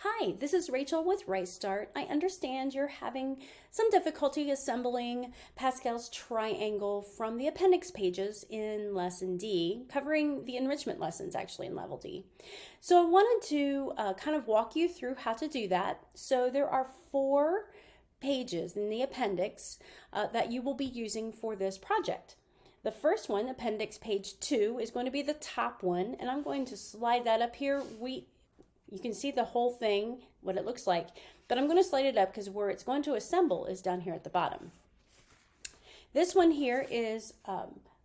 Hi, this is Rachel with RightStart. I understand you're having some difficulty assembling Pascal's triangle from the appendix pages in Lesson D, covering the enrichment lessons actually in Level D. So I wanted to kind of walk you through how to do that. So there are 4 pages in the appendix that you will be using for this project. The first one, appendix page 2, is going to be the top one, and I'm going to slide that up here. You can see the whole thing, what it looks like, but I'm going to slide it up because where it's going to assemble is down here at the bottom. This one here is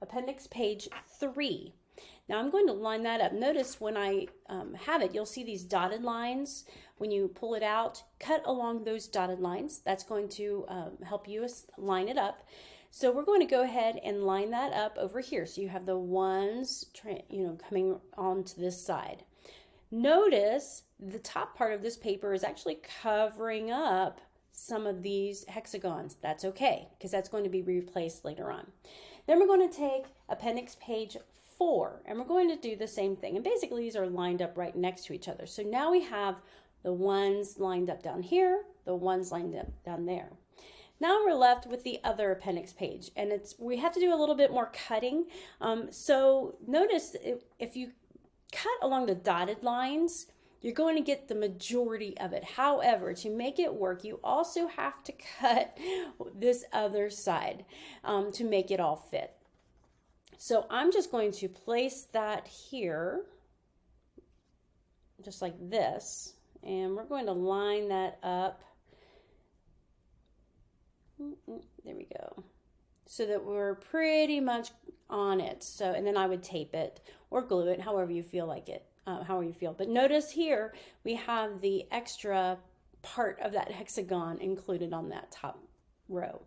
appendix page 3. Now I'm going to line that up. Notice when I have it, you'll see these dotted lines. When you pull it out, cut along those dotted lines. That's going to help you line it up. So we're going to go ahead and line that up over here. So you have the ones, coming onto this side. Notice the top part of this paper is actually covering up some of these hexagons. That's okay, because that's going to be replaced later on. Then we're going to take appendix page 4, and we're going to do the same thing. And basically these are lined up right next to each other. So now we have the ones lined up down here, the ones lined up down there. Now we're left with the other appendix page, and we have to do a little bit more cutting. So notice if you cut along the dotted lines, you're going to get the majority of it. However, to make it work, you also have to cut this other side to make it all fit. So I'm just going to place that here, just like this, and we're going to line that up. There we go. So that we're pretty much on it. So, and then I would tape it or glue it, however you feel like it, however you feel. But notice here we have the extra part of that hexagon included on that top row.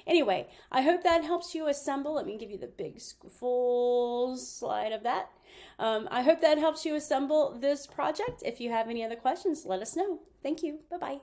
Anyway, I hope that helps you assemble. Let me give you the big full slide of that. I hope that helps you assemble this project. If you have any other questions, let us know. Thank you. Bye-bye.